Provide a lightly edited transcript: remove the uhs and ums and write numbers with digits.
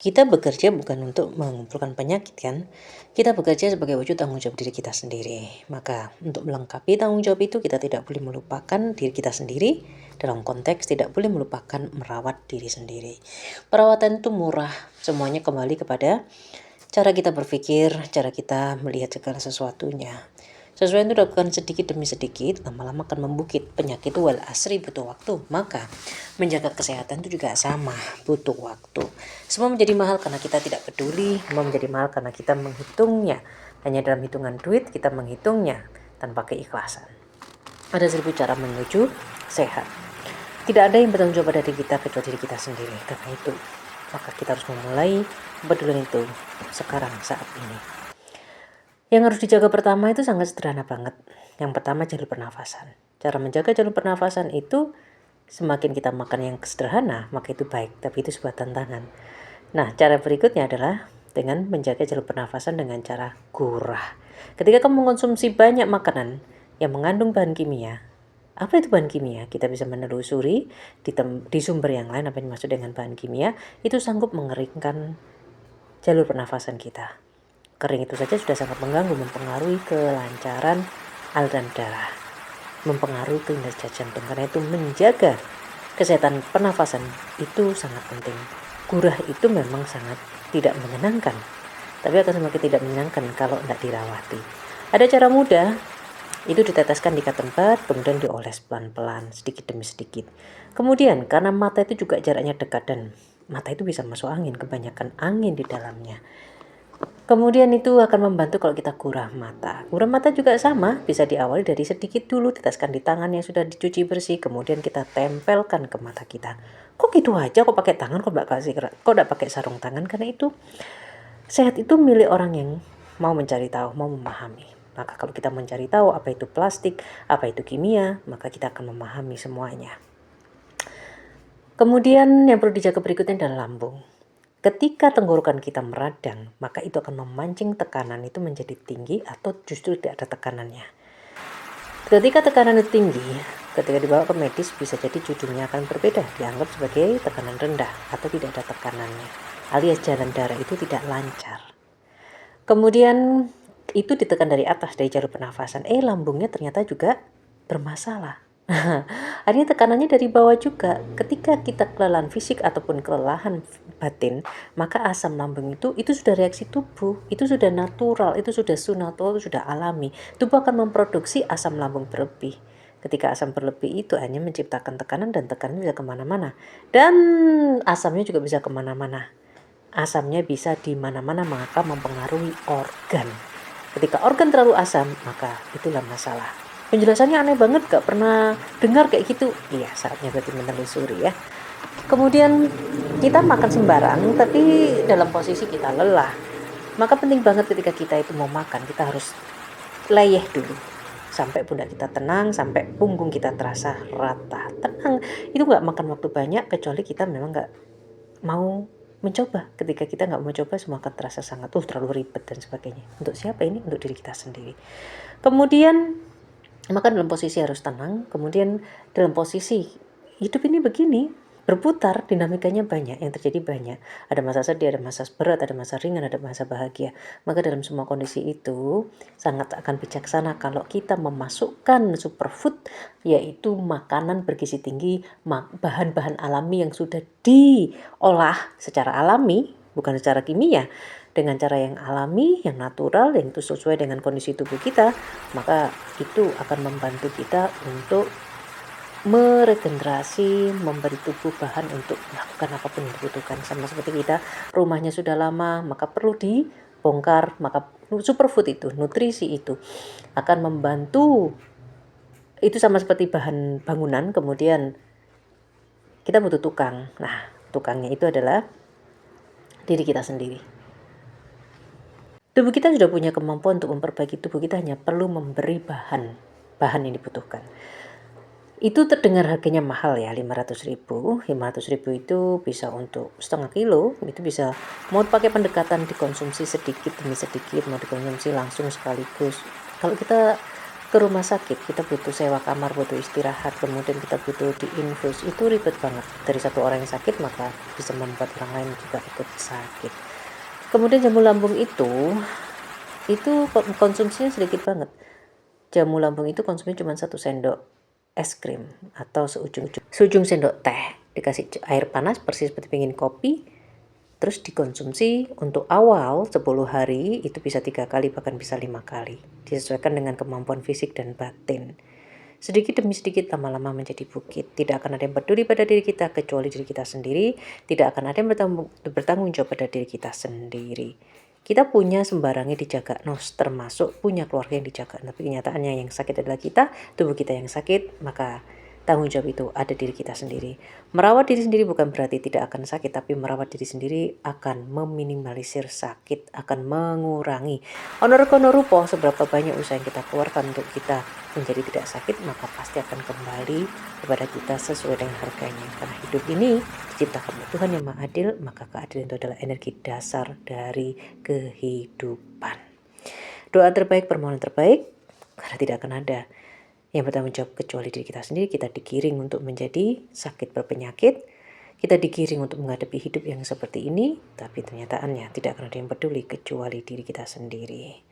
Kita bekerja bukan untuk mengumpulkan penyakit kan? Kita bekerja sebagai wujud tanggung jawab diri kita sendiri. Maka untuk melengkapi tanggung jawab itu kita tidak boleh melupakan diri kita sendiri. Dalam konteks tidak boleh melupakan merawat diri sendiri. Perawatan itu murah, semuanya kembali kepada cara kita berpikir, cara kita melihat segala sesuatunya. Sesuai itu dilakukan sedikit demi sedikit, lama-lama akan membukit. Penyakit itu wal asri butuh waktu, maka menjaga kesehatan itu juga sama, butuh waktu. Semua menjadi mahal karena kita tidak peduli, semua menjadi mahal karena kita menghitungnya. Hanya dalam hitungan duit kita menghitungnya tanpa keikhlasan. Ada 1000 cara menuju sehat. Tidak ada yang bertanggung jawab pada diri kita kecuali diri kita sendiri. Karena itu, maka kita harus memulai kepedulian itu sekarang saat ini. Yang harus dijaga pertama itu sangat sederhana banget. Yang pertama jalur pernafasan. Cara menjaga jalur pernafasan itu semakin kita makan yang sederhana, maka itu baik, tapi itu sebuah tantangan. Nah, cara berikutnya adalah dengan menjaga jalur pernafasan dengan cara gurah. Ketika kamu mengonsumsi banyak makanan yang mengandung bahan kimia, apa itu bahan kimia? Kita bisa menelusuri di sumber yang lain apa yang dimaksud dengan bahan kimia, itu sanggup mengeringkan jalur pernafasan kita. Kering itu saja sudah sangat mengganggu, mempengaruhi kelancaran aliran darah, mempengaruhi kinerja jantung. Karena itu menjaga kesehatan pernafasan itu sangat penting. Gurah itu memang sangat tidak menyenangkan, tapi akan semakin tidak menyenangkan kalau tidak dirawati. Ada cara mudah, itu diteteskan di tempat, kemudian dioles pelan-pelan, sedikit demi sedikit. Kemudian karena mata itu juga jaraknya dekat dan mata itu bisa masuk angin, kebanyakan angin di dalamnya. Kemudian itu akan membantu kalau kita gurah mata. Gurah mata juga sama, bisa diawali dari sedikit dulu, teteskan di tangan yang sudah dicuci bersih, kemudian kita tempelkan ke mata kita. Kok gitu aja, kok pakai tangan, kok enggak pakai sarung tangan? Karena itu sehat itu milik orang yang mau mencari tahu, mau memahami. Maka kalau kita mencari tahu apa itu plastik, apa itu kimia, maka kita akan memahami semuanya. Kemudian yang perlu dijaga berikutnya adalah lambung. Ketika tenggorokan kita meradang, maka itu akan memancing tekanan itu menjadi tinggi atau justru tidak ada tekanannya. Ketika tekanan itu tinggi, ketika dibawa ke medis bisa jadi judulnya akan berbeda, dianggap sebagai tekanan rendah atau tidak ada tekanannya, alias jalan darah itu tidak lancar. Kemudian itu ditekan dari atas, dari jalur pernafasan, lambungnya ternyata juga bermasalah. Artinya tekanannya dari bawah juga. Ketika kita kelelahan fisik ataupun kelelahan batin, maka asam lambung itu sudah reaksi tubuh, itu sudah natural, itu sudah sunnatul, itu sudah alami. Tubuh akan memproduksi asam lambung berlebih. Ketika asam berlebih itu hanya menciptakan tekanan dan tekanan bisa kemana-mana. Dan asamnya juga bisa kemana-mana. Asamnya bisa di mana-mana maka mempengaruhi organ. Ketika organ terlalu asam, maka itulah masalah. Penjelasannya aneh banget, gak pernah dengar kayak gitu. Iya, saatnya berarti menelusuri ya. Kemudian kita makan sembarang, tapi dalam posisi kita lelah. Maka penting banget ketika kita itu mau makan, kita harus leyeh dulu. Sampai pundak kita tenang, sampai punggung kita terasa rata. Tenang, itu gak makan waktu banyak, kecuali kita memang gak mau mencoba. Ketika kita gak mau coba, semua akan terasa sangat terlalu ribet dan sebagainya. Untuk siapa ini? Untuk diri kita sendiri. Kemudian maka dalam posisi harus tenang, kemudian dalam posisi hidup ini begini, berputar, dinamikanya banyak, yang terjadi banyak. Ada masa sedih, ada masa berat, ada masa ringan, ada masa bahagia. Maka dalam semua kondisi itu sangat akan bijaksana kalau kita memasukkan superfood, yaitu makanan bergizi tinggi, bahan-bahan alami yang sudah diolah secara alami, bukan secara kimia, dengan cara yang alami, yang natural, yang itu sesuai dengan kondisi tubuh kita, maka itu akan membantu kita untuk meregenerasi, memberi tubuh bahan untuk melakukan apapun yang dibutuhkan. Sama seperti kita, rumahnya sudah lama, maka perlu dibongkar, maka superfood itu, nutrisi itu akan membantu. Itu sama seperti bahan bangunan, kemudian kita butuh tukang. Nah, tukangnya itu adalah diri kita sendiri. Tubuh kita sudah punya kemampuan untuk memperbaiki tubuh kita, hanya perlu memberi bahan yang dibutuhkan. Itu terdengar harganya mahal ya, 500.000. 500.000 itu bisa untuk setengah kilo, itu bisa mau pakai pendekatan dikonsumsi sedikit demi sedikit, mau dikonsumsi langsung sekaligus. Kalau kita ke rumah sakit, kita butuh sewa kamar, butuh istirahat, kemudian kita butuh diinfus, itu ribet banget. Dari satu orang yang sakit maka bisa membuat orang lain juga ikut sakit. Kemudian jamu lambung itu konsumsinya sedikit banget. Jamu lambung itu konsumsinya cuma 1 sendok es krim atau seujung sendok teh, dikasih air panas persis seperti pingin kopi, terus dikonsumsi untuk awal 10 hari itu bisa 3 kali bahkan bisa 5 kali, disesuaikan dengan kemampuan fisik dan batin. Sedikit demi sedikit lama-lama menjadi bukit. Tidak akan ada yang peduli pada diri kita kecuali diri kita sendiri. Tidak akan ada yang bertanggung jawab pada diri kita sendiri. Kita punya sembarangnya dijaga, termasuk punya keluarga yang dijaga. Tapi kenyataannya yang sakit adalah kita, tubuh kita yang sakit, maka tanggung jawab itu ada diri kita sendiri. Merawat diri sendiri bukan berarti tidak akan sakit, tapi merawat diri sendiri akan meminimalisir sakit, akan mengurangi honor rupo seberapa banyak usaha yang kita keluarkan untuk kita menjadi tidak sakit, maka pasti akan kembali kepada kita sesuai dengan harganya. Karena hidup ini diciptakan oleh Tuhan yang Maha Adil, maka keadilan itu adalah energi dasar dari kehidupan. Doa terbaik, permohonan terbaik, karena tidak akan ada yang bertanggung jawab kecuali diri kita sendiri. Kita digiring untuk menjadi sakit berpenyakit, kita digiring untuk menghadapi hidup yang seperti ini, tapi kenyataannya tidak akan ada yang peduli kecuali diri kita sendiri.